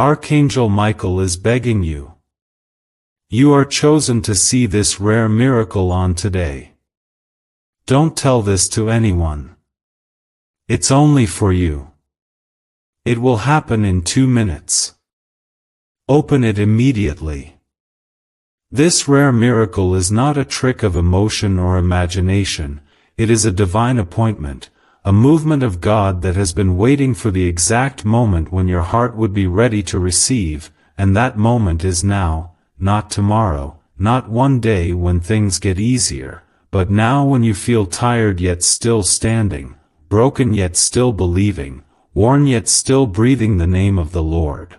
Archangel Michael is begging you. You are chosen to see this rare miracle on today. Don't tell this to anyone. It's only for you. It will happen in 2 minutes. Open it immediately. This rare miracle is not a trick of emotion or imagination, it is a divine appointment, a movement of God that has been waiting for the exact moment when your heart would be ready to receive, and that moment is now, not tomorrow, not one day when things get easier, but now when you feel tired yet still standing, broken yet still believing, worn yet still breathing the name of the Lord.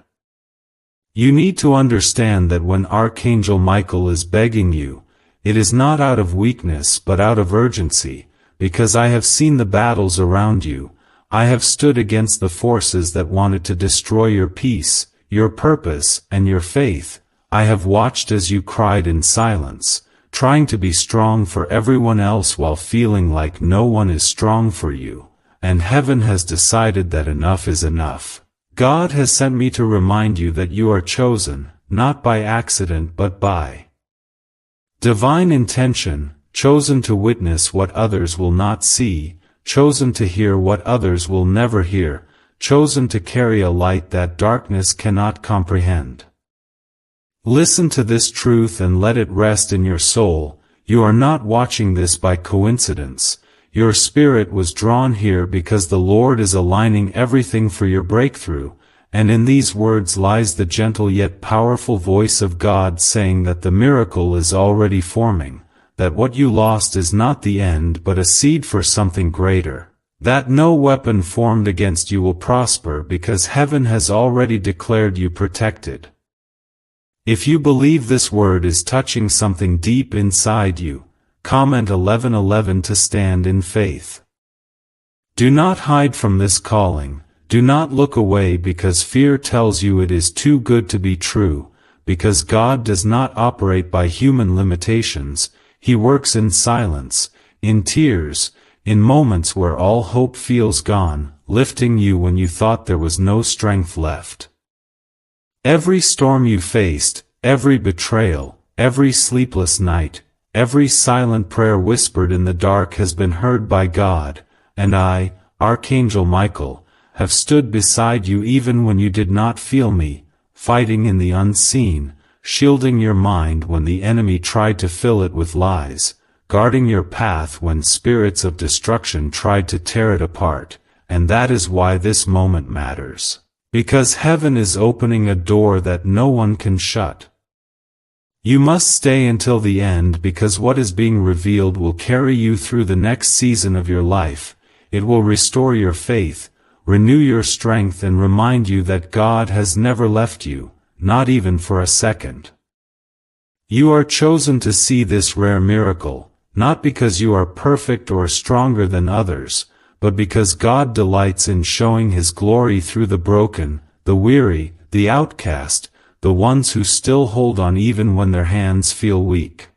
You need to understand that when Archangel Michael is begging you, it is not out of weakness but out of urgency, because I have seen the battles around you, I have stood against the forces that wanted to destroy your peace, your purpose, and your faith. I have watched as you cried in silence, trying to be strong for everyone else while feeling like no one is strong for you, and heaven has decided that enough is enough. God has sent me to remind you that you are chosen, not by accident but by divine intention, chosen to witness what others will not see, chosen to hear what others will never hear, chosen to carry a light that darkness cannot comprehend. Listen to this truth and let it rest in your soul. You are not watching this by coincidence. Your spirit was drawn here because the Lord is aligning everything for your breakthrough, and in these words lies the gentle yet powerful voice of God saying that the miracle is already forming, that what you lost is not the end but a seed for something greater, that no weapon formed against you will prosper because heaven has already declared you protected. If you believe this word is touching something deep inside you, comment 1111 to stand in faith. Do not hide from this calling, do not look away because fear tells you it is too good to be true, because God does not operate by human limitations, He works in silence, in tears, in moments where all hope feels gone, lifting you when you thought there was no strength left. Every storm you faced, every betrayal, every sleepless night, every silent prayer whispered in the dark has been heard by God, and I, Archangel Michael, have stood beside you even when you did not feel me, fighting in the unseen, shielding your mind when the enemy tried to fill it with lies, guarding your path when spirits of destruction tried to tear it apart, and that is why this moment matters. Because heaven is opening a door that no one can shut. You must stay until the end because what is being revealed will carry you through the next season of your life. It will restore your faith, renew your strength and remind you that God has never left you, not even for a second. You are chosen to see this rare miracle, not because you are perfect or stronger than others, but because God delights in showing His glory through the broken, the weary, the outcast, the ones who still hold on even when their hands feel weak.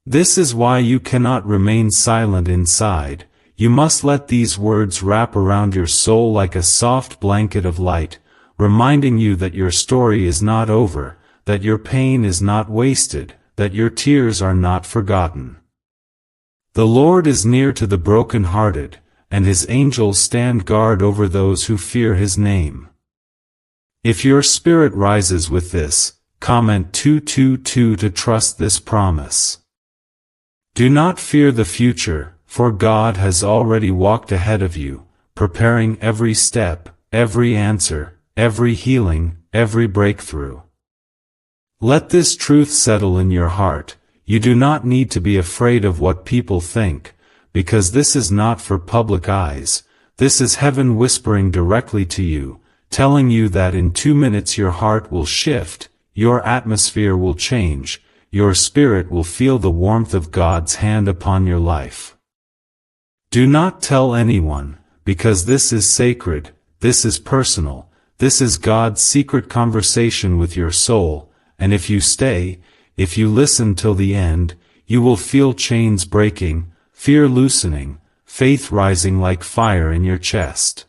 This is why you cannot remain silent inside. You must let these words wrap around your soul like a soft blanket of light, reminding you that your story is not over, that your pain is not wasted, that your tears are not forgotten. The Lord is near to the broken-hearted, and His angels stand guard over those who fear His name. If your spirit rises with this, comment 222 to trust this promise. Do not fear the future, for God has already walked ahead of you, preparing every step, every answer, every healing, every breakthrough. Let this truth settle in your heart. You do not need to be afraid of what people think, because this is not for public eyes. This is heaven whispering directly to you, telling you that in 2 minutes your heart will shift, your atmosphere will change, your spirit will feel the warmth of God's hand upon your life. Do not tell anyone, because this is sacred, this is personal, this is God's secret conversation with your soul, and if you stay, if you listen till the end, you will feel chains breaking, fear loosening, faith rising like fire in your chest.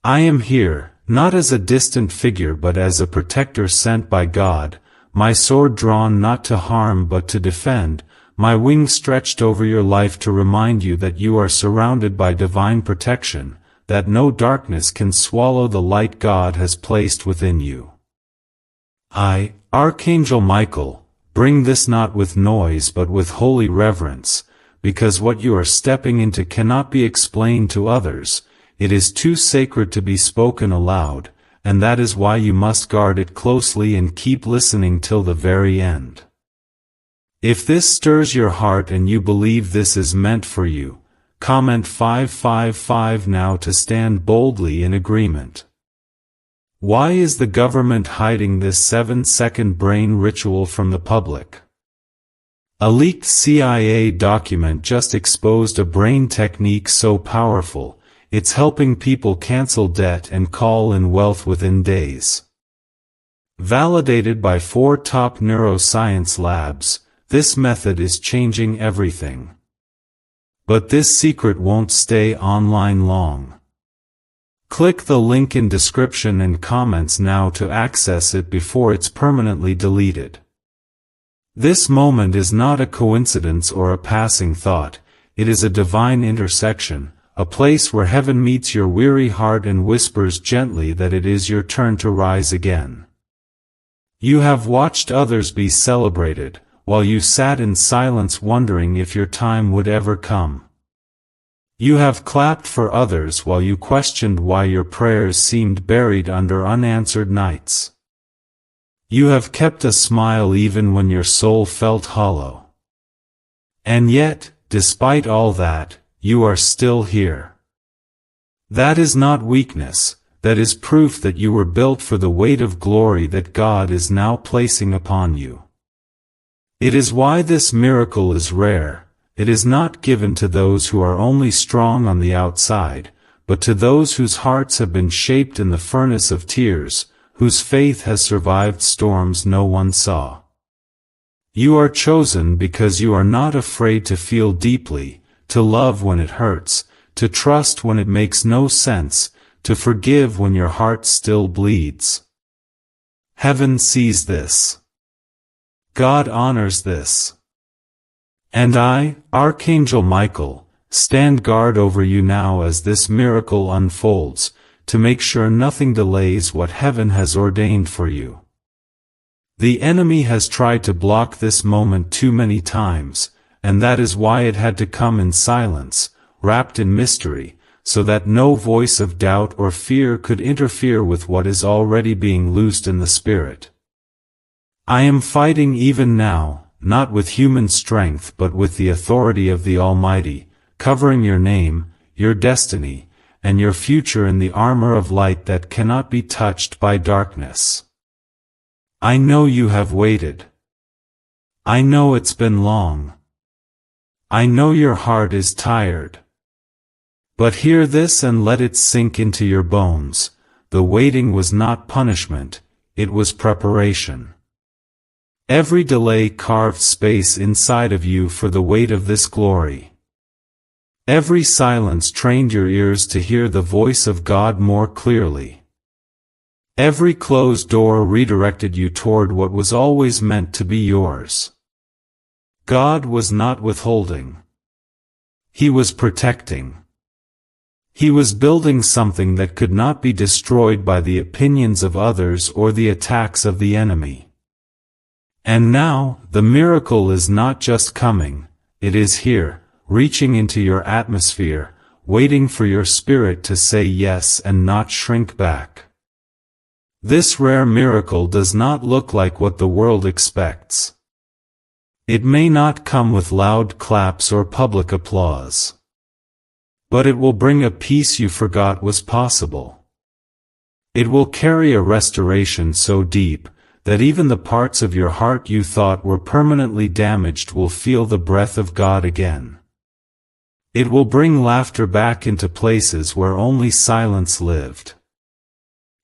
I am here, not as a distant figure but as a protector sent by God, my sword drawn not to harm but to defend, my wings stretched over your life to remind you that you are surrounded by divine protection, that no darkness can swallow the light God has placed within you. I, Archangel Michael, bring this not with noise but with holy reverence, because what you are stepping into cannot be explained to others, it is too sacred to be spoken aloud, and that is why you must guard it closely and keep listening till the very end. If this stirs your heart and you believe this is meant for you, comment 555 now to stand boldly in agreement. Why is the government hiding this 7-second brain ritual from the public? A leaked CIA document just exposed a brain technique so powerful, it's helping people cancel debt and call in wealth within days. Validated by 4 top neuroscience labs, this method is changing everything. But this secret won't stay online long. Click the link in description and comments now to access it before it's permanently deleted. This moment is not a coincidence or a passing thought, it is a divine intersection, a place where heaven meets your weary heart and whispers gently that it is your turn to rise again. You have watched others be celebrated, while you sat in silence wondering if your time would ever come. You have clapped for others while you questioned why your prayers seemed buried under unanswered nights. You have kept a smile even when your soul felt hollow. And yet, despite all that, you are still here. That is not weakness, that is proof that you were built for the weight of glory that God is now placing upon you. It is why this miracle is rare. It is not given to those who are only strong on the outside, but to those whose hearts have been shaped in the furnace of tears, whose faith has survived storms no one saw. You are chosen because you are not afraid to feel deeply, to love when it hurts, to trust when it makes no sense, to forgive when your heart still bleeds. Heaven sees this. God honors this. And I, Archangel Michael, stand guard over you now as this miracle unfolds, to make sure nothing delays what heaven has ordained for you. The enemy has tried to block this moment too many times, and that is why it had to come in silence, wrapped in mystery, so that no voice of doubt or fear could interfere with what is already being loosed in the Spirit. I am fighting even now, not with human strength but with the authority of the Almighty, covering your name, your destiny, and your future in the armor of light that cannot be touched by darkness. I know you have waited. I know it's been long. I know your heart is tired. But hear this and let it sink into your bones. The waiting was not punishment, it was preparation. Every delay carved space inside of you for the weight of this glory. Every silence trained your ears to hear the voice of God more clearly. Every closed door redirected you toward what was always meant to be yours. God was not withholding. He was protecting. He was building something that could not be destroyed by the opinions of others or the attacks of the enemy. And now, the miracle is not just coming, it is here, reaching into your atmosphere, waiting for your spirit to say yes and not shrink back. This rare miracle does not look like what the world expects. It may not come with loud claps or public applause. But it will bring a peace you forgot was possible. It will carry a restoration so deep, that even the parts of your heart you thought were permanently damaged will feel the breath of God again. It will bring laughter back into places where only silence lived.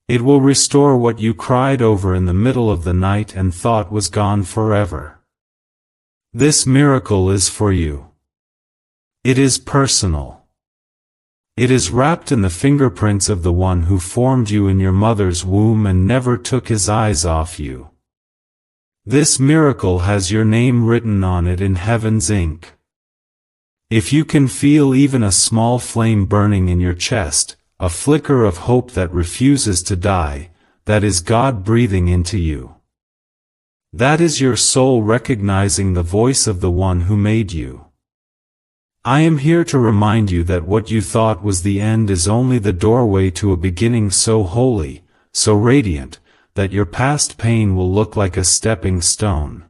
It will restore what you cried over in the middle of the night and thought was gone forever. This miracle is for you. It is personal. It is wrapped in the fingerprints of the one who formed you in your mother's womb and never took his eyes off you. This miracle has your name written on it in heaven's ink. If you can feel even a small flame burning in your chest, a flicker of hope that refuses to die, that is God breathing into you. That is your soul recognizing the voice of the one who made you. I am here to remind you that what you thought was the end is only the doorway to a beginning so holy, so radiant, that your past pain will look like a stepping stone.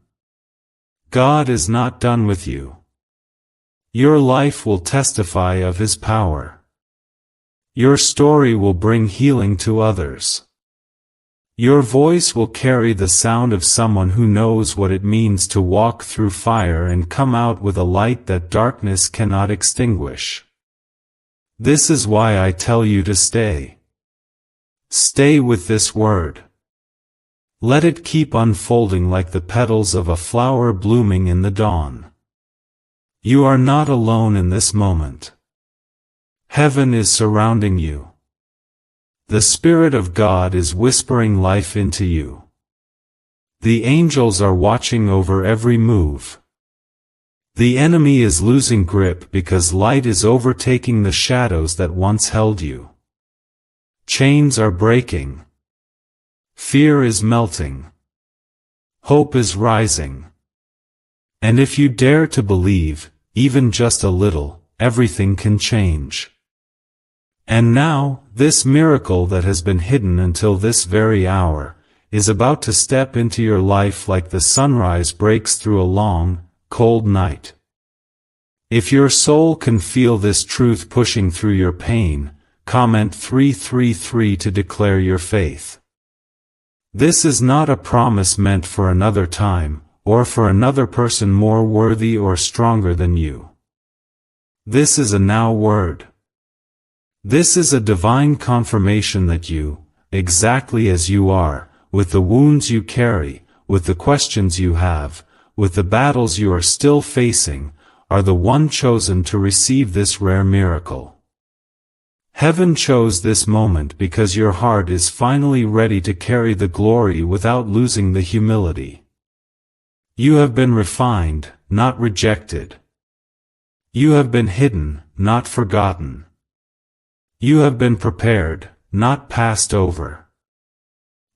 God is not done with you. Your life will testify of His power. Your story will bring healing to others. Your voice will carry the sound of someone who knows what it means to walk through fire and come out with a light that darkness cannot extinguish. This is why I tell you to stay. Stay with this word. Let it keep unfolding like the petals of a flower blooming in the dawn. You are not alone in this moment. Heaven is surrounding you. The Spirit of God is whispering life into you. The angels are watching over every move. The enemy is losing grip because light is overtaking the shadows that once held you. Chains are breaking. Fear is melting. Hope is rising. And if you dare to believe, even just a little, everything can change. And now, this miracle that has been hidden until this very hour, is about to step into your life like the sunrise breaks through a long, cold night. If your soul can feel this truth pushing through your pain, comment 333 to declare your faith. This is not a promise meant for another time, or for another person more worthy or stronger than you. This is a now word. This is a divine confirmation that you, exactly as you are, with the wounds you carry, with the questions you have, with the battles you are still facing, are the one chosen to receive this rare miracle. Heaven chose this moment because your heart is finally ready to carry the glory without losing the humility. You have been refined, not rejected. You have been hidden, not forgotten. You have been prepared, not passed over.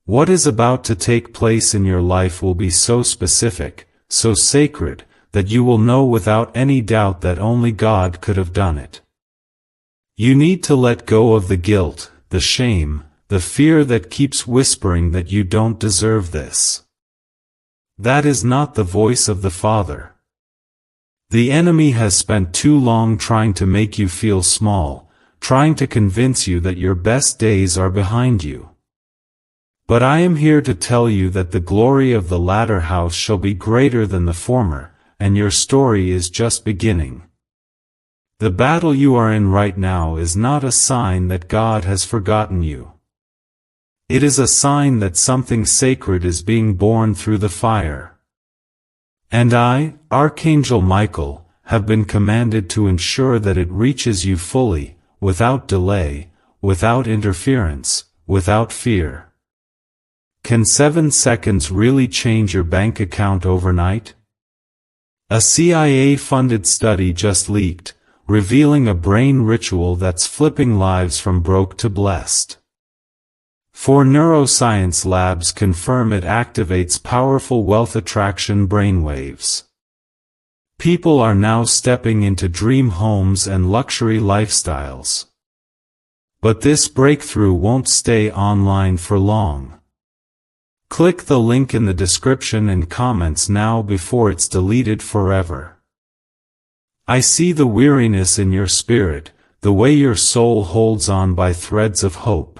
What is about to take place in your life will be so specific, so sacred, that you will know without any doubt that only God could have done it. You need to let go of the guilt, the shame, the fear that keeps whispering that you don't deserve this. That is not the voice of the Father. The enemy has spent too long trying to make you feel small, trying to convince you that your best days are behind you. But I am here to tell you that the glory of the latter house shall be greater than the former, and your story is just beginning. The battle you are in right now is not a sign that God has forgotten you. It is a sign that something sacred is being born through the fire. And I, Archangel Michael, have been commanded to ensure that it reaches you fully, without delay, without interference, without fear. Can 7 seconds really change your bank account overnight? A CIA-funded study just leaked, revealing a brain ritual that's flipping lives from broke to blessed. 4 neuroscience labs confirm it activates powerful wealth attraction brainwaves. People are now stepping into dream homes and luxury lifestyles. But this breakthrough won't stay online for long. Click the link in the description and comments now before it's deleted forever. I see the weariness in your spirit, the way your soul holds on by threads of hope.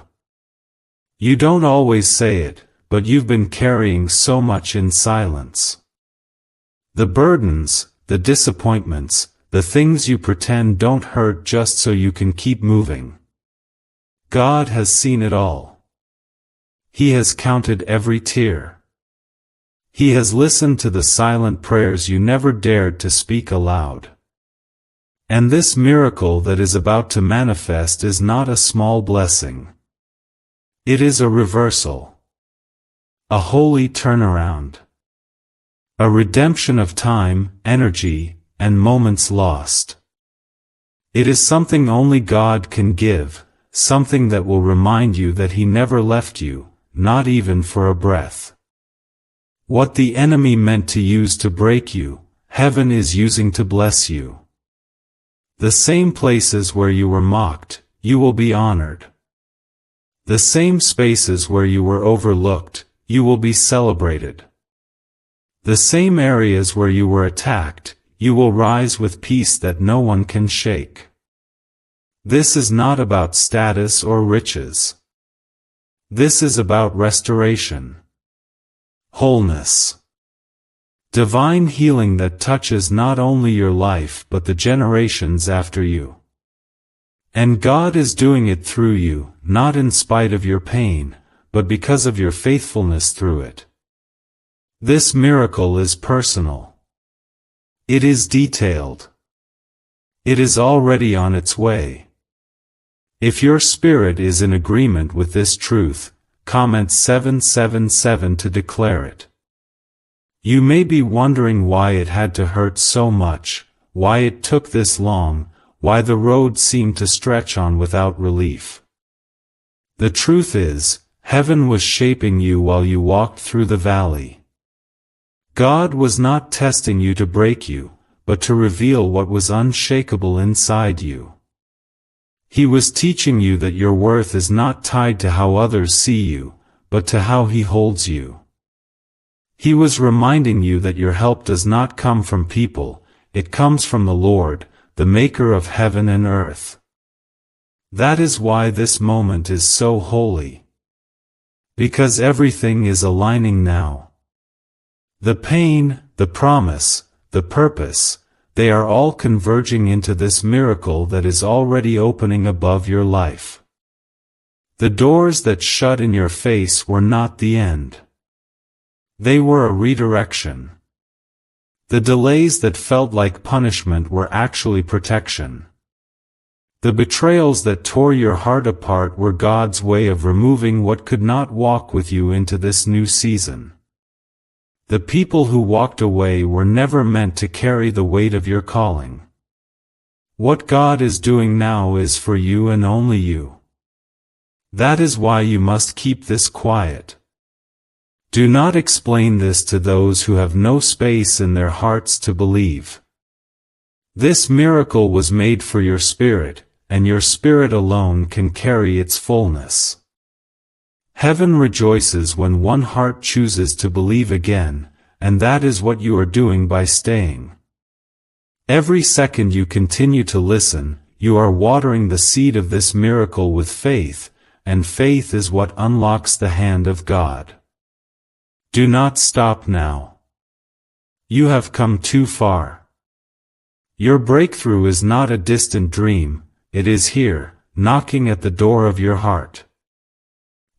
You don't always say it, but you've been carrying so much in silence. The burdens, the disappointments, the things you pretend don't hurt just so you can keep moving. God has seen it all. He has counted every tear. He has listened to the silent prayers you never dared to speak aloud. And this miracle that is about to manifest is not a small blessing. It is a reversal. A holy turnaround. A redemption of time, energy, and moments lost. It is something only God can give, something that will remind you that He never left you, not even for a breath. What the enemy meant to use to break you, heaven is using to bless you. The same places where you were mocked, you will be honored. The same spaces where you were overlooked, you will be celebrated. The same areas where you were attacked, you will rise with peace that no one can shake. This is not about status or riches. This is about restoration. Wholeness. Divine healing that touches not only your life but the generations after you. And God is doing it through you, not in spite of your pain, but because of your faithfulness through it. This miracle is personal. It is detailed. It is already on its way. If your spirit is in agreement with this truth, comment 777 to declare it. You may be wondering why it had to hurt so much, why it took this long, why the road seemed to stretch on without relief. The truth is, heaven was shaping you while you walked through the valley. God was not testing you to break you, but to reveal what was unshakable inside you. He was teaching you that your worth is not tied to how others see you, but to how He holds you. He was reminding you that your help does not come from people, it comes from the Lord, the Maker of heaven and earth. That is why this moment is so holy. Because everything is aligning now. The pain, the promise, the purpose, they are all converging into this miracle that is already opening above your life. The doors that shut in your face were not the end. They were a redirection. The delays that felt like punishment were actually protection. The betrayals that tore your heart apart were God's way of removing what could not walk with you into this new season. The people who walked away were never meant to carry the weight of your calling. What God is doing now is for you and only you. That is why you must keep this quiet. Do not explain this to those who have no space in their hearts to believe. This miracle was made for your spirit, and your spirit alone can carry its fullness. Heaven rejoices when one heart chooses to believe again, and that is what you are doing by staying. Every second you continue to listen, you are watering the seed of this miracle with faith, and faith is what unlocks the hand of God. Do not stop now. You have come too far. Your breakthrough is not a distant dream, it is here, knocking at the door of your heart.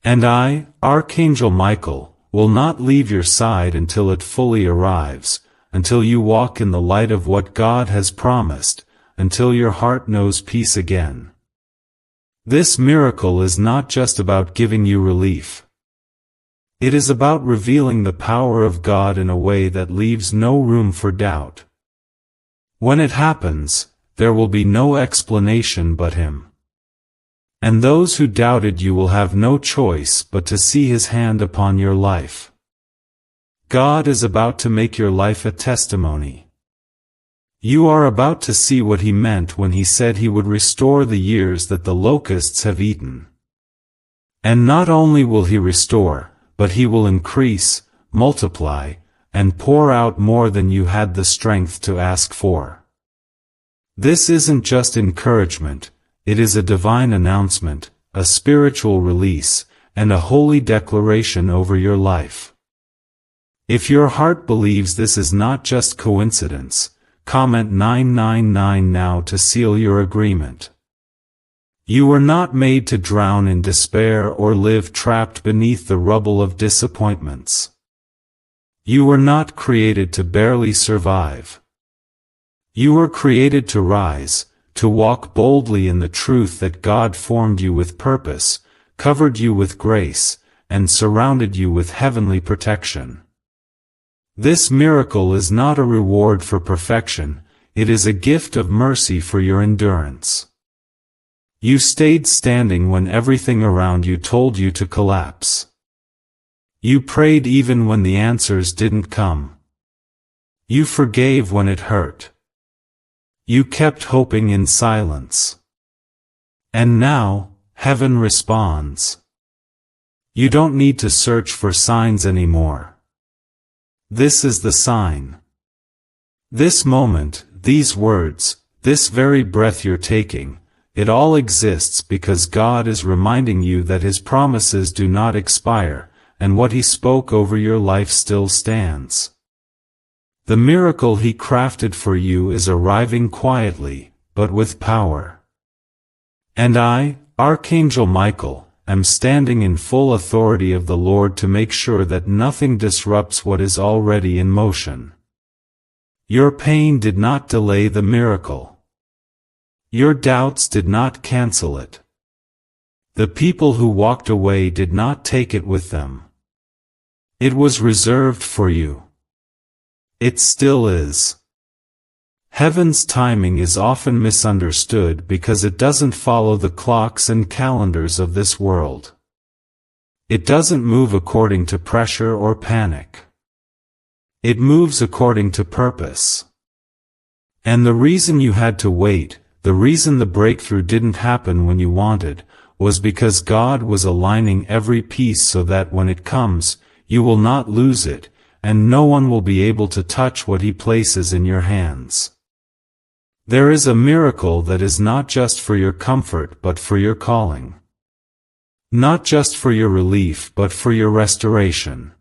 And I, Archangel Michael, will not leave your side until it fully arrives, until you walk in the light of what God has promised, until your heart knows peace again. This miracle is not just about giving you relief. It is about revealing the power of God in a way that leaves no room for doubt. When it happens, there will be no explanation but Him. And those who doubted you will have no choice but to see His hand upon your life. God is about to make your life a testimony. You are about to see what He meant when He said He would restore the years that the locusts have eaten. And not only will He restore, but He will increase, multiply, and pour out more than you had the strength to ask for. This isn't just encouragement, it is a divine announcement, a spiritual release, and a holy declaration over your life. If your heart believes this is not just coincidence, comment 999 now to seal your agreement. You were not made to drown in despair or live trapped beneath the rubble of disappointments. You were not created to barely survive. You were created to rise, to walk boldly in the truth that God formed you with purpose, covered you with grace, and surrounded you with heavenly protection. This miracle is not a reward for perfection, it is a gift of mercy for your endurance. You stayed standing when everything around you told you to collapse. You prayed even when the answers didn't come. You forgave when it hurt. You kept hoping in silence. And now, heaven responds. You don't need to search for signs anymore. This is the sign. This moment, these words, this very breath you're taking, it all exists because God is reminding you that His promises do not expire, and what He spoke over your life still stands. The miracle He crafted for you is arriving quietly, but with power. And I, Archangel Michael, am standing in full authority of the Lord to make sure that nothing disrupts what is already in motion. Your pain did not delay the miracle. Your doubts did not cancel it. The people who walked away did not take it with them. It was reserved for you. It still is. Heaven's timing is often misunderstood because it doesn't follow the clocks and calendars of this world. It doesn't move according to pressure or panic. It moves according to purpose. And the reason you had to wait, the reason the breakthrough didn't happen when you wanted, was because God was aligning every piece so that when it comes, you will not lose it, and no one will be able to touch what He places in your hands. There is a miracle that is not just for your comfort but for your calling. Not just for your relief but for your restoration.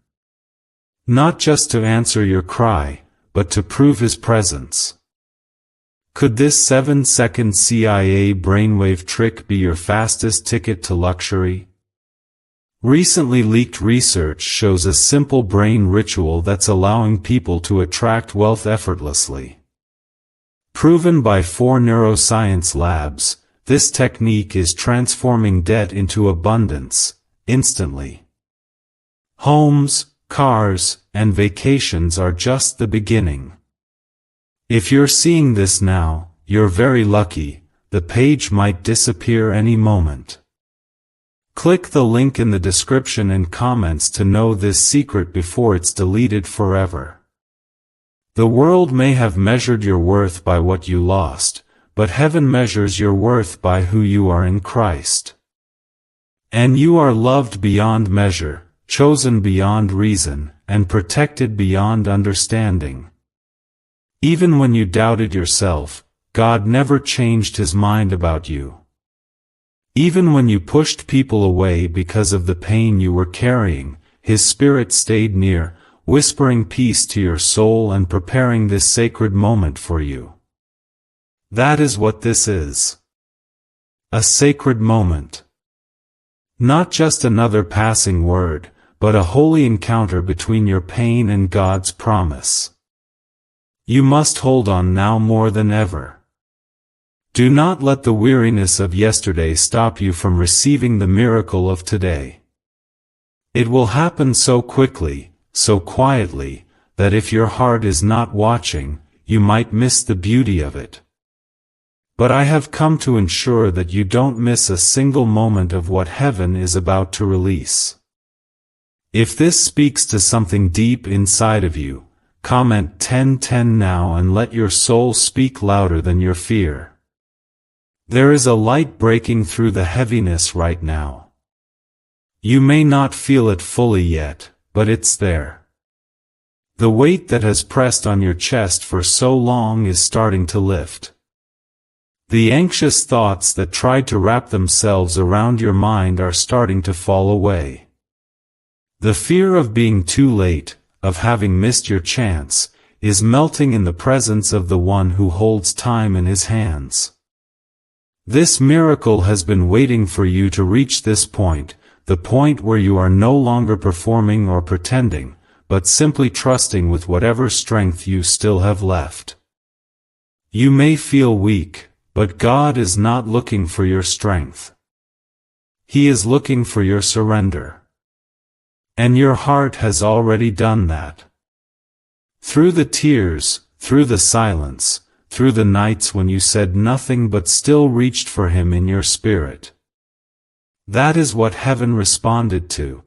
Not just to answer your cry, but to prove His presence. Could this 7-second CIA brainwave trick be your fastest ticket to luxury? Recently leaked research shows a simple brain ritual that's allowing people to attract wealth effortlessly. Proven by 4 neuroscience labs, this technique is transforming debt into abundance, instantly. Homes, cars, and vacations are just the beginning. If you're seeing this now, you're very lucky, the page might disappear any moment. Click the link in the description and comments to know this secret before it's deleted forever. The world may have measured your worth by what you lost, but heaven measures your worth by who you are in Christ. And you are loved beyond measure, chosen beyond reason, and protected beyond understanding. Even when you doubted yourself, God never changed His mind about you. Even when you pushed people away because of the pain you were carrying, His Spirit stayed near, whispering peace to your soul and preparing this sacred moment for you. That is what this is. A sacred moment. Not just another passing word, but a holy encounter between your pain and God's promise. You must hold on now more than ever. Do not let the weariness of yesterday stop you from receiving the miracle of today. It will happen so quickly, so quietly, that if your heart is not watching, you might miss the beauty of it. But I have come to ensure that you don't miss a single moment of what heaven is about to release. If this speaks to something deep inside of you, comment 1010 now and let your soul speak louder than your fear. There is a light breaking through the heaviness right now. You may not feel it fully yet, but it's there. The weight that has pressed on your chest for so long is starting to lift. The anxious thoughts that tried to wrap themselves around your mind are starting to fall away. The fear of being too late, of having missed your chance, is melting in the presence of the one who holds time in His hands. This miracle has been waiting for you to reach this point, the point where you are no longer performing or pretending, but simply trusting with whatever strength you still have left. You may feel weak, but God is not looking for your strength. He is looking for your surrender. And your heart has already done that. Through the tears, through the silence, through the nights when you said nothing but still reached for Him in your spirit. That is what heaven responded to.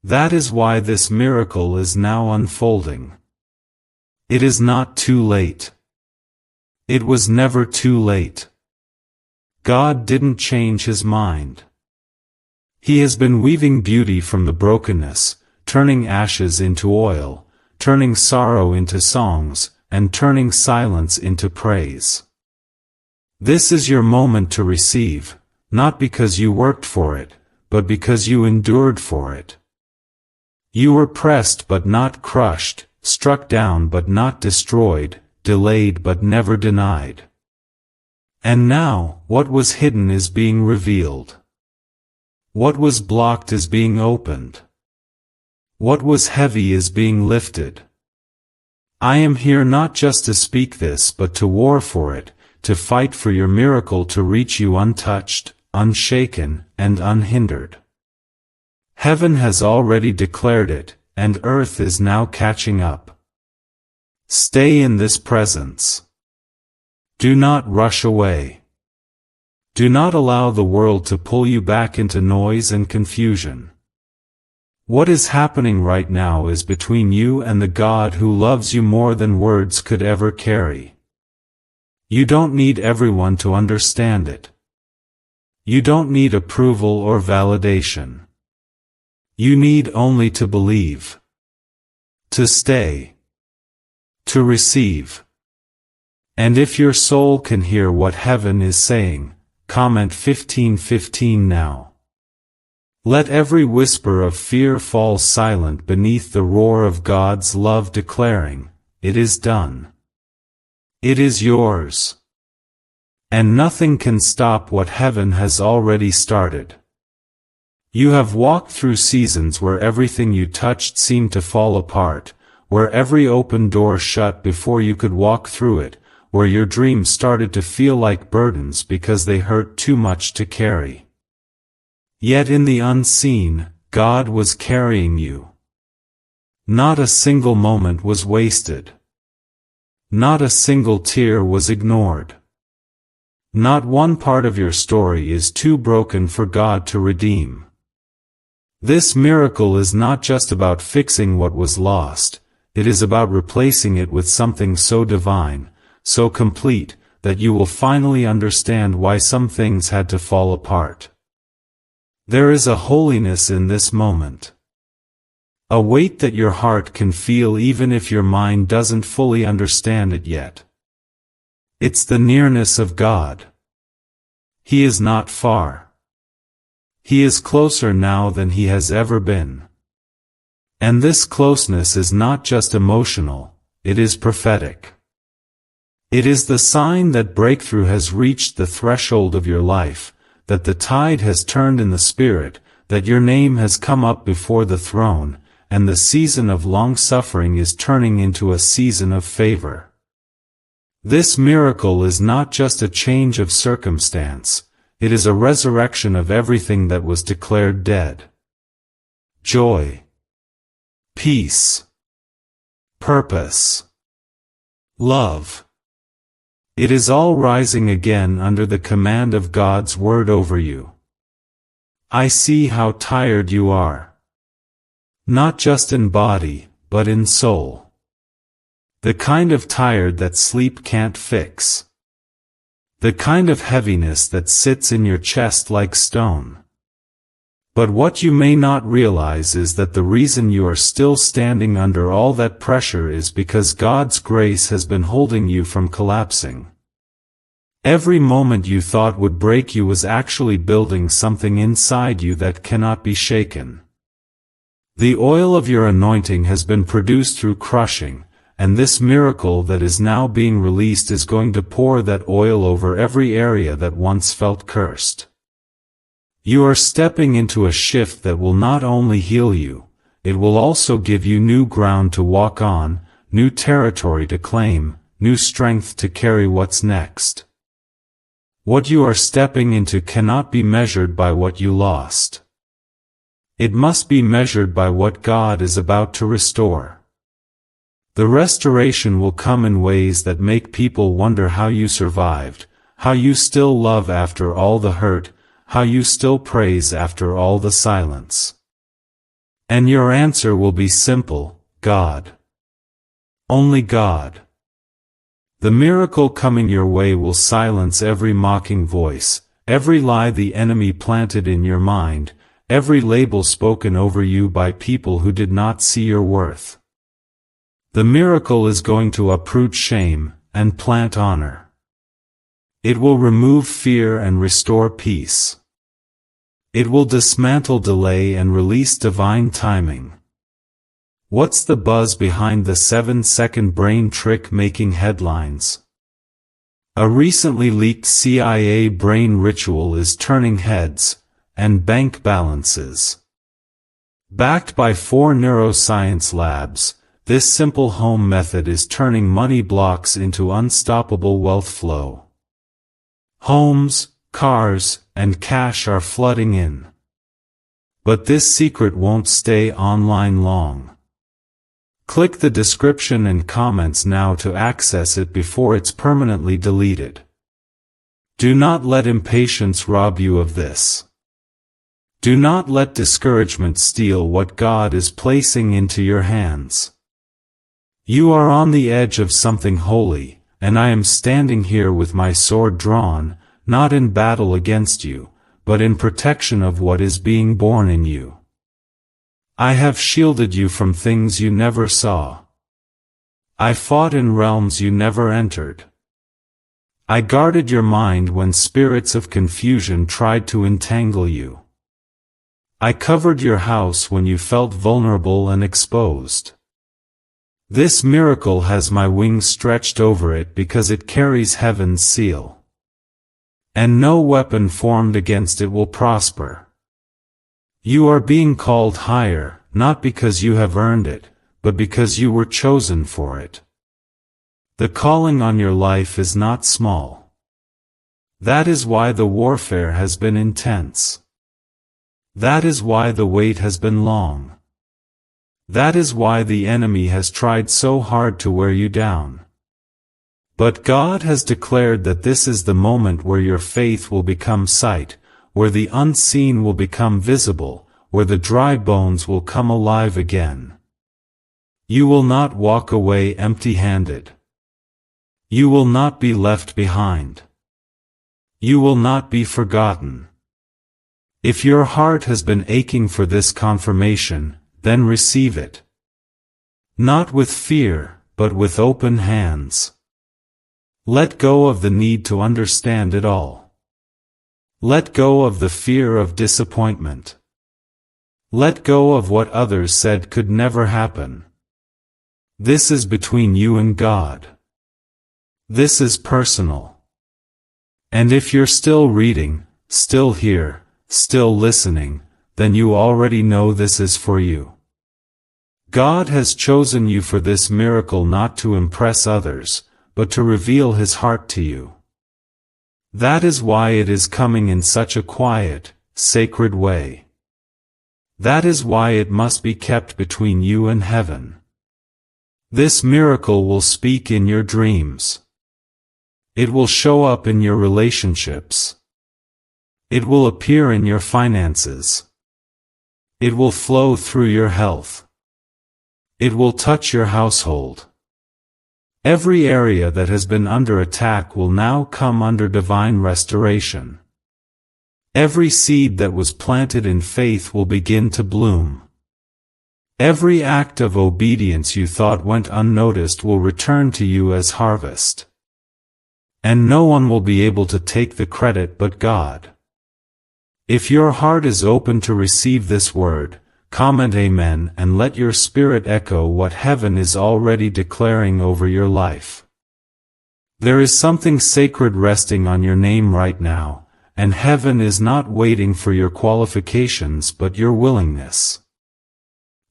That is why this miracle is now unfolding. It is not too late. It was never too late. God didn't change His mind. He has been weaving beauty from the brokenness, turning ashes into oil, turning sorrow into songs, and turning silence into praise. This is your moment to receive, not because you worked for it, but because you endured for it. You were pressed but not crushed, struck down but not destroyed, delayed but never denied. And now, what was hidden is being revealed. What was blocked is being opened. What was heavy is being lifted. I am here not just to speak this but to war for it, to fight for your miracle to reach you untouched, unshaken, and unhindered. Heaven has already declared it, and earth is now catching up. Stay in this presence. Do not rush away. Do not allow the world to pull you back into noise and confusion. What is happening right now is between you and the God who loves you more than words could ever carry. You don't need everyone to understand it. You don't need approval or validation. You need only to believe. To stay. To receive. And if your soul can hear what heaven is saying, comment 1515 now. Let every whisper of fear fall silent beneath the roar of God's love declaring, "It is done. It is yours." And nothing can stop what heaven has already started. You have walked through seasons where everything you touched seemed to fall apart, where every open door shut before you could walk through it, where your dreams started to feel like burdens because they hurt too much to carry. Yet in the unseen, God was carrying you. Not a single moment was wasted. Not a single tear was ignored. Not one part of your story is too broken for God to redeem. This miracle is not just about fixing what was lost, it is about replacing it with something so divine, so complete, that you will finally understand why some things had to fall apart. There is a holiness in this moment. A weight that your heart can feel even if your mind doesn't fully understand it yet. It's the nearness of God. He is not far. He is closer now than He has ever been. And this closeness is not just emotional, it is prophetic. It is the sign that breakthrough has reached the threshold of your life, that the tide has turned in the spirit, that your name has come up before the throne, and the season of long suffering is turning into a season of favor. This miracle is not just a change of circumstance, it is a resurrection of everything that was declared dead. Joy, peace, purpose, love. It is all rising again under the command of God's word over you. I see how tired you are. Not just in body, but in soul. The kind of tired that sleep can't fix. The kind of heaviness that sits in your chest like stone. But what you may not realize is that the reason you are still standing under all that pressure is because God's grace has been holding you from collapsing. Every moment you thought would break you was actually building something inside you that cannot be shaken. The oil of your anointing has been produced through crushing, and this miracle that is now being released is going to pour that oil over every area that once felt cursed. You are stepping into a shift that will not only heal you, it will also give you new ground to walk on, new territory to claim, new strength to carry what's next. What you are stepping into cannot be measured by what you lost. It must be measured by what God is about to restore. The restoration will come in ways that make people wonder how you survived, how you still love after all the hurt, how you still praise after all the silence. And your answer will be simple: God. Only God. The miracle coming your way will silence every mocking voice, every lie the enemy planted in your mind, every label spoken over you by people who did not see your worth. The miracle is going to uproot shame and plant honor. It will remove fear and restore peace. It will dismantle delay and release divine timing. What's the buzz behind the 7-second brain trick making headlines? A recently leaked CIA brain ritual is turning heads and bank balances. Backed by 4 neuroscience labs, this simple home method is turning money blocks into unstoppable wealth flow. Homes, cars, and cash are flooding in. But this secret won't stay online long. Click the description and comments now to access it before it's permanently deleted. Do not let impatience rob you of this. Do not let discouragement steal what God is placing into your hands. You are on the edge of something holy, and I am standing here with my sword drawn, not in battle against you, but in protection of what is being born in you. I have shielded you from things you never saw. I fought in realms you never entered. I guarded your mind when spirits of confusion tried to entangle you. I covered your house when you felt vulnerable and exposed. This miracle has my wings stretched over it because it carries heaven's seal. And no weapon formed against it will prosper. You are being called higher, not because you have earned it, but because you were chosen for it. The calling on your life is not small. That is why the warfare has been intense. That is why the wait has been long. That is why the enemy has tried so hard to wear you down. But God has declared that this is the moment where your faith will become sight, where the unseen will become visible, where the dry bones will come alive again. You will not walk away empty-handed. You will not be left behind. You will not be forgotten. If your heart has been aching for this confirmation, then receive it. Not with fear, but with open hands. Let go of the need to understand it all. Let go of the fear of disappointment. Let go of what others said could never happen. This is between you and God. This is personal. And if you're still reading, still here, still listening, then you already know this is for you. God has chosen you for this miracle not to impress others, but to reveal His heart to you. That is why it is coming in such a quiet, sacred way. That is why it must be kept between you and heaven. This miracle will speak in your dreams. It will show up in your relationships. It will appear in your finances. It will flow through your health. It will touch your household. Every area that has been under attack will now come under divine restoration. Every seed that was planted in faith will begin to bloom. Every act of obedience you thought went unnoticed will return to you as harvest. And no one will be able to take the credit but God. If your heart is open to receive this word, comment Amen and let your spirit echo what heaven is already declaring over your life. There is something sacred resting on your name right now, and heaven is not waiting for your qualifications but your willingness.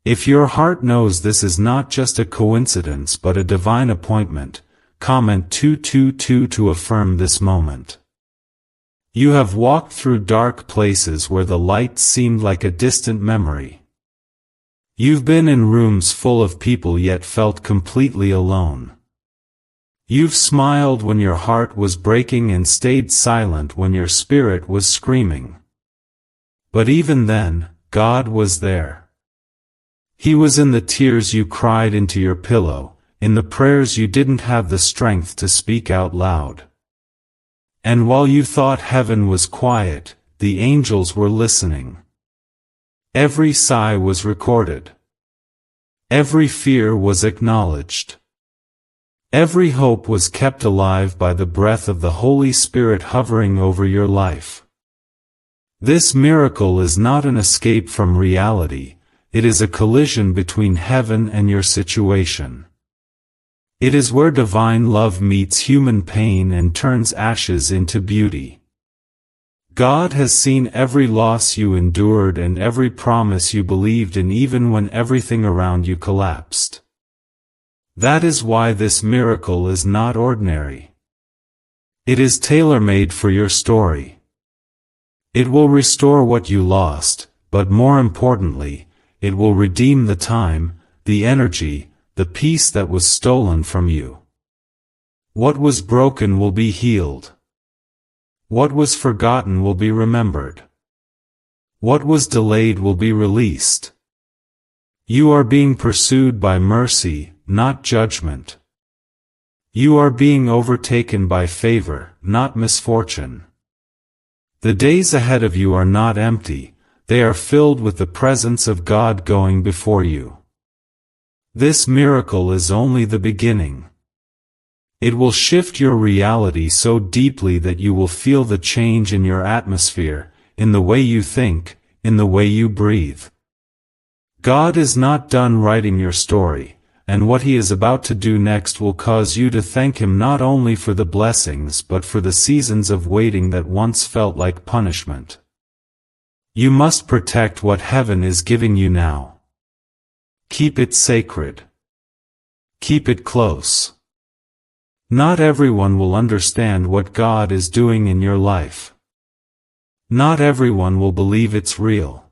If your heart knows this is not just a coincidence but a divine appointment, comment 222 to affirm this moment. You have walked through dark places where the light seemed like a distant memory. You've been in rooms full of people yet felt completely alone. You've smiled when your heart was breaking and stayed silent when your spirit was screaming. But even then, God was there. He was in the tears you cried into your pillow, in the prayers you didn't have the strength to speak out loud. And while you thought heaven was quiet, the angels were listening. Every sigh was recorded. Every fear was acknowledged. Every hope was kept alive by the breath of the Holy Spirit hovering over your life. This miracle is not an escape from reality, it is a collision between heaven and your situation. It is where divine love meets human pain and turns ashes into beauty. God has seen every loss you endured and every promise you believed in even when everything around you collapsed. That is why this miracle is not ordinary. It is tailor-made for your story. It will restore what you lost, but more importantly, it will redeem the time, the energy, the peace that was stolen from you. What was broken will be healed. What was forgotten will be remembered. What was delayed will be released. You are being pursued by mercy, not judgment. You are being overtaken by favor, not misfortune. The days ahead of you are not empty, they are filled with the presence of God going before you. This miracle is only the beginning. It will shift your reality so deeply that you will feel the change in your atmosphere, in the way you think, in the way you breathe. God is not done writing your story, and what He is about to do next will cause you to thank Him not only for the blessings but for the seasons of waiting that once felt like punishment. You must protect what heaven is giving you now. Keep it sacred. Keep it close. Not everyone will understand what God is doing in your life. Not everyone will believe it's real.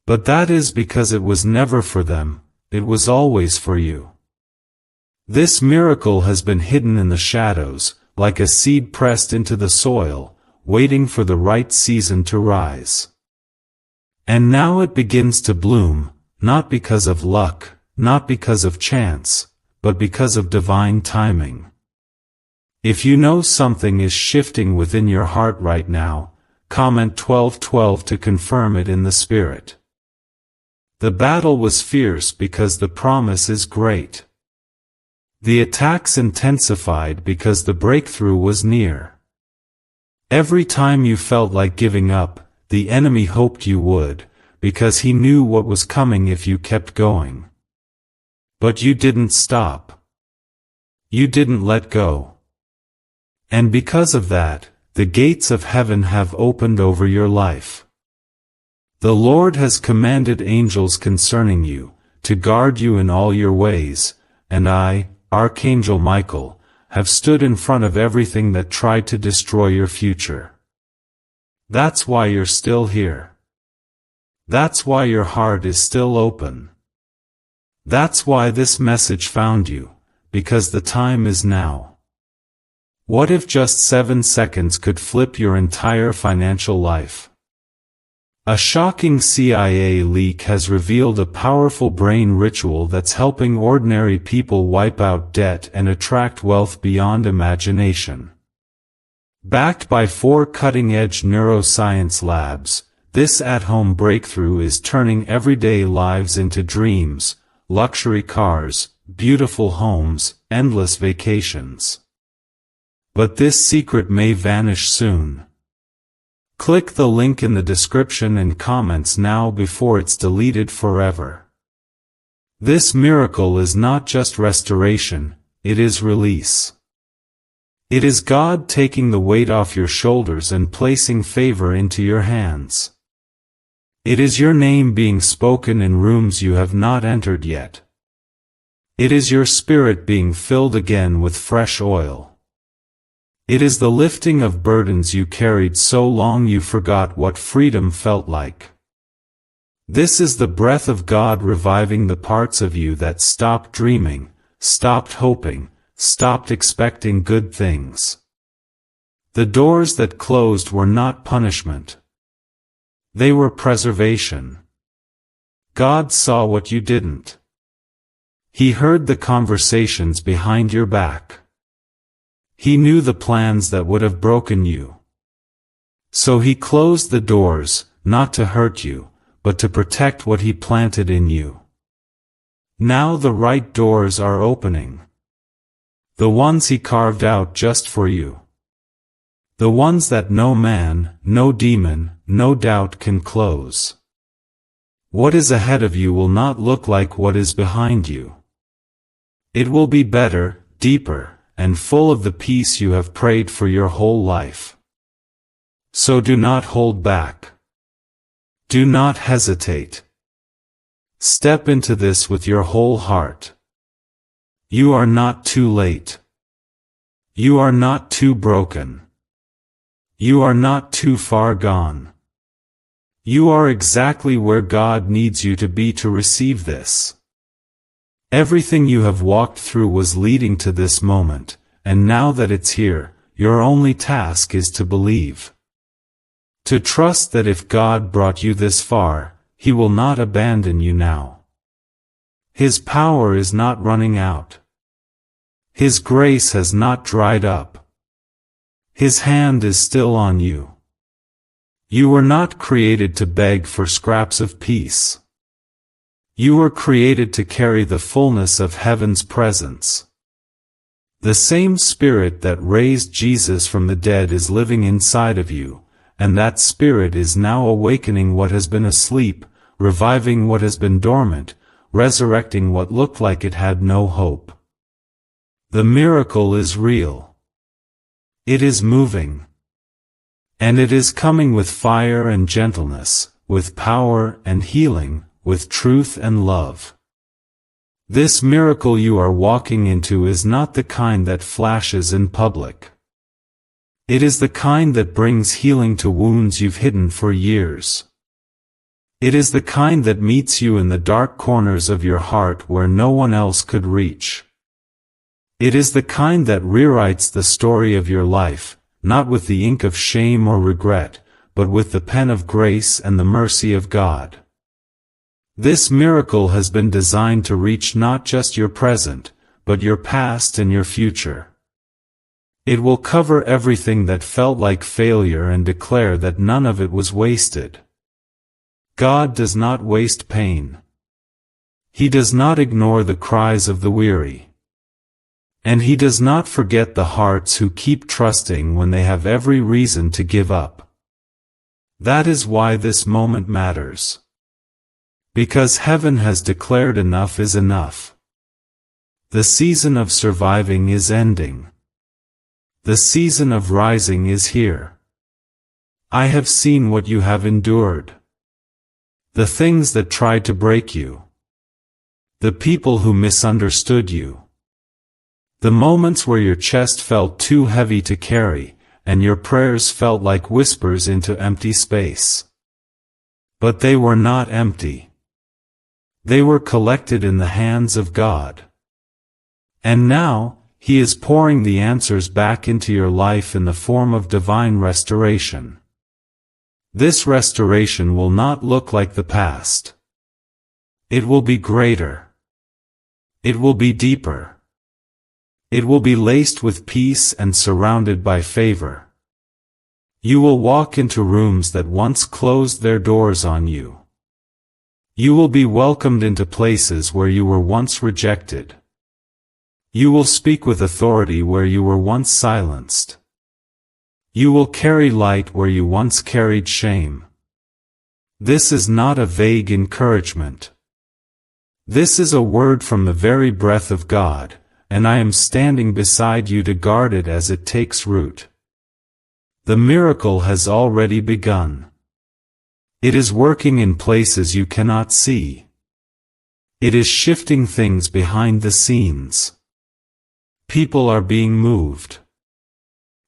But that is because it was never for them, it was always for you. This miracle has been hidden in the shadows, like a seed pressed into the soil, waiting for the right season to rise. And now it begins to bloom, not because of luck, not because of chance, but because of divine timing. If you know something is shifting within your heart right now, comment 1212 to confirm it in the Spirit. The battle was fierce because the promise is great. The attacks intensified because the breakthrough was near. Every time you felt like giving up, the enemy hoped you would, because he knew what was coming if you kept going. But you didn't stop. You didn't let go. And because of that, the gates of heaven have opened over your life. The Lord has commanded angels concerning you, to guard you in all your ways, and I, Archangel Michael, have stood in front of everything that tried to destroy your future. That's why you're still here. That's why your heart is still open. That's why this message found you, because the time is now. What if just 7 seconds could flip your entire financial life? A shocking CIA leak has revealed a powerful brain ritual that's helping ordinary people wipe out debt and attract wealth beyond imagination. Backed by 4 cutting-edge neuroscience labs, this at-home breakthrough is turning everyday lives into dreams, luxury cars, beautiful homes, endless vacations. But this secret may vanish soon. Click the link in the description and comments now before it's deleted forever. This miracle is not just restoration, it is release. It is God taking the weight off your shoulders and placing favor into your hands. It is your name being spoken in rooms you have not entered yet. It is your spirit being filled again with fresh oil. It is the lifting of burdens you carried so long you forgot what freedom felt like. This is the breath of God reviving the parts of you that stopped dreaming, stopped hoping, stopped expecting good things. The doors that closed were not punishment. They were preservation. God saw what you didn't. He heard the conversations behind your back. He knew the plans that would have broken you. So he closed the doors, not to hurt you, but to protect what he planted in you. Now the right doors are opening. The ones he carved out just for you. The ones that no man, no demon, no doubt can close. What is ahead of you will not look like what is behind you. It will be better, deeper, and full of the peace you have prayed for your whole life. So do not hold back. Do not hesitate. Step into this with your whole heart. You are not too late. You are not too broken. You are not too far gone. You are exactly where God needs you to be to receive this. Everything you have walked through was leading to this moment, and now that it's here, your only task is to believe. To trust that if God brought you this far, He will not abandon you now. His power is not running out. His grace has not dried up. His hand is still on you. You were not created to beg for scraps of peace. You were created to carry the fullness of heaven's presence. The same Spirit that raised Jesus from the dead is living inside of you, and that Spirit is now awakening what has been asleep, reviving what has been dormant, resurrecting what looked like it had no hope. The miracle is real. It is moving. And it is coming with fire and gentleness, with power and healing, with truth and love. This miracle you are walking into is not the kind that flashes in public. It is the kind that brings healing to wounds you've hidden for years. It is the kind that meets you in the dark corners of your heart where no one else could reach. It is the kind that rewrites the story of your life, not with the ink of shame or regret, but with the pen of grace and the mercy of God. This miracle has been designed to reach not just your present, but your past and your future. It will cover everything that felt like failure and declare that none of it was wasted. God does not waste pain. He does not ignore the cries of the weary. And He does not forget the hearts who keep trusting when they have every reason to give up. That is why this moment matters. Because heaven has declared enough is enough. The season of surviving is ending. The season of rising is here. I have seen what you have endured. The things that tried to break you. The people who misunderstood you. The moments where your chest felt too heavy to carry, and your prayers felt like whispers into empty space. But they were not empty. They were collected in the hands of God. And now, He is pouring the answers back into your life in the form of divine restoration. This restoration will not look like the past. It will be greater. It will be deeper. It will be laced with peace and surrounded by favor. You will walk into rooms that once closed their doors on you. You will be welcomed into places where you were once rejected. You will speak with authority where you were once silenced. You will carry light where you once carried shame. This is not a vague encouragement. This is a word from the very breath of God, and I am standing beside you to guard it as it takes root. The miracle has already begun. It is working in places you cannot see. It is shifting things behind the scenes. People are being moved.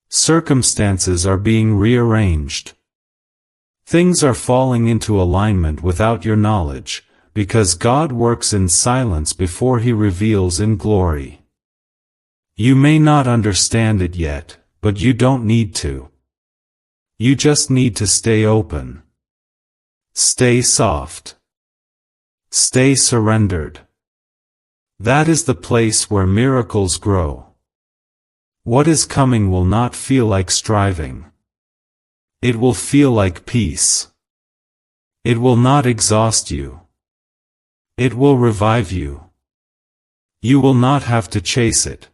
Circumstances are being rearranged. Things are falling into alignment without your knowledge, because God works in silence before He reveals in glory. You may not understand it yet, but you don't need to. You just need to stay open. Stay soft. Stay surrendered. That is the place where miracles grow. What is coming will not feel like striving. It will feel like peace. It will not exhaust you. It will revive you. You will not have to chase it.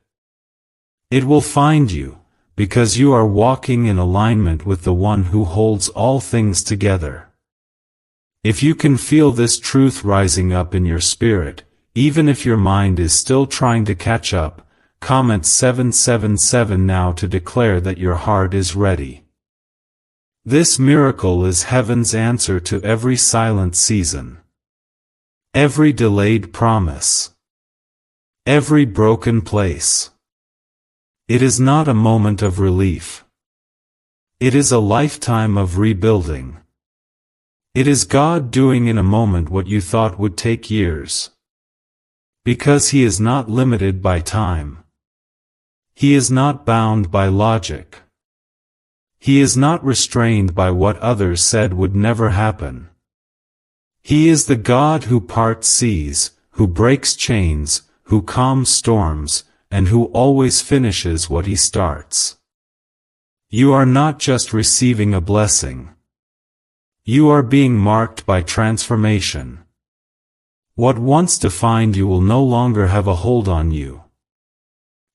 It will find you, because you are walking in alignment with the One who holds all things together. If you can feel this truth rising up in your spirit, even if your mind is still trying to catch up, comment 777 now to declare that your heart is ready. This miracle is heaven's answer to every silent season. Every delayed promise. Every broken place. It is not a moment of relief. It is a lifetime of rebuilding. It is God doing in a moment what you thought would take years. Because He is not limited by time. He is not bound by logic. He is not restrained by what others said would never happen. He is the God who parts seas, who breaks chains, who calms storms, and who always finishes what He starts. You are not just receiving a blessing. You are being marked by transformation. What once defined you will no longer have a hold on you.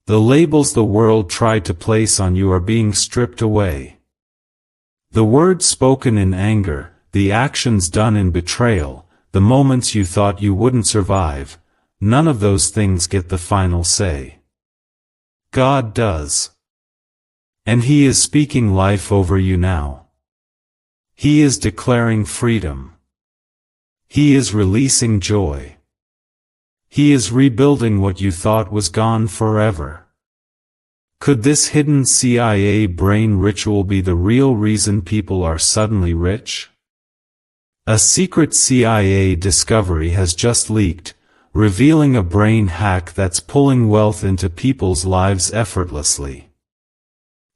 The labels the world tried to place on you are being stripped away. The words spoken in anger, the actions done in betrayal, the moments you thought you wouldn't survive, none of those things get the final say. God does. And He is speaking life over you now. He is declaring freedom. He is releasing joy. He is rebuilding what you thought was gone forever. Could this hidden CIA brain ritual be the real reason people are suddenly rich? A secret CIA discovery has just leaked, revealing a brain hack that's pulling wealth into people's lives effortlessly.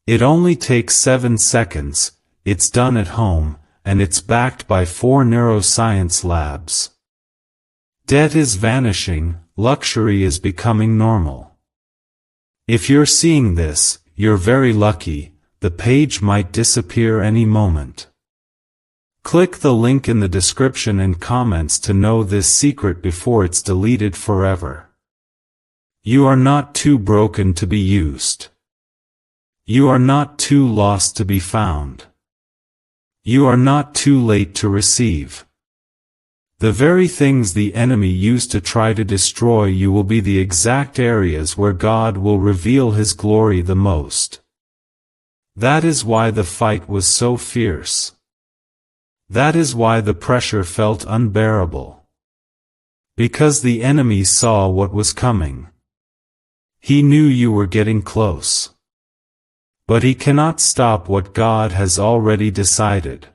It only takes 7 seconds, it's done at home, and it's backed by 4 neuroscience labs. Debt is vanishing, luxury is becoming normal. If you're seeing this, you're very lucky, the page might disappear any moment. Click the link in the description and comments to know this secret before it's deleted forever. You are not too broken to be used. You are not too lost to be found. You are not too late to receive. The very things the enemy used to try to destroy you will be the exact areas where God will reveal His glory the most. That is why the fight was so fierce. That is why the pressure felt unbearable. Because the enemy saw what was coming. He knew you were getting close. But he cannot stop what God has already decided.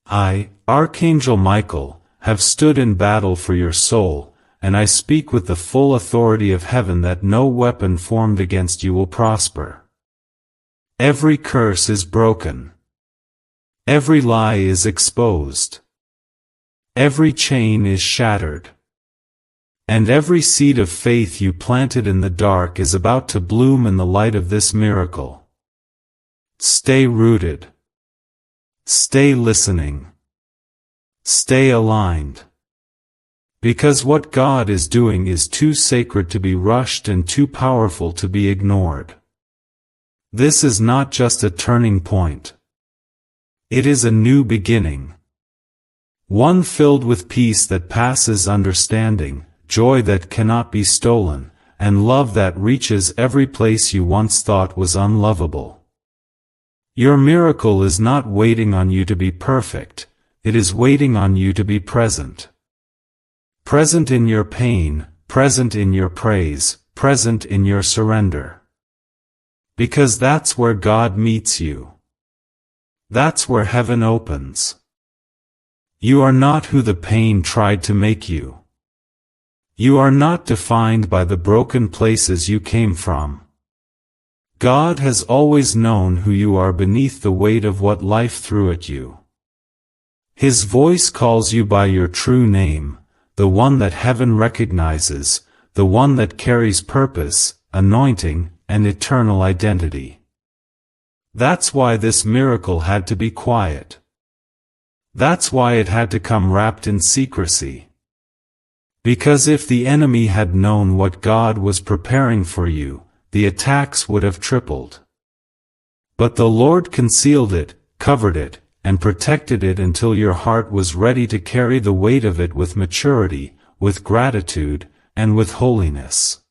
I, Archangel Michael, have stood in battle for your soul, and I speak with the full authority of heaven that no weapon formed against you will prosper. Every curse is broken. Every lie is exposed. Every chain is shattered. And every seed of faith you planted in the dark is about to bloom in the light of this miracle. Stay rooted. Stay listening. Stay aligned. Because what God is doing is too sacred to be rushed and too powerful to be ignored. This is not just a turning point. It is a new beginning. One filled with peace that passes understanding, joy that cannot be stolen, and love that reaches every place you once thought was unlovable. Your miracle is not waiting on you to be perfect, it is waiting on you to be present. Present in your pain, present in your praise, present in your surrender. Because that's where God meets you. That's where heaven opens. You are not who the pain tried to make you. You are not defined by the broken places you came from. God has always known who you are beneath the weight of what life threw at you. His voice calls you by your true name, the one that heaven recognizes, the one that carries purpose, anointing, and eternal identity. That's why this miracle had to be quiet. That's why it had to come wrapped in secrecy. Because if the enemy had known what God was preparing for you, the attacks would have tripled. But the Lord concealed it, covered it, and protected it until your heart was ready to carry the weight of it with maturity, with gratitude, and with holiness.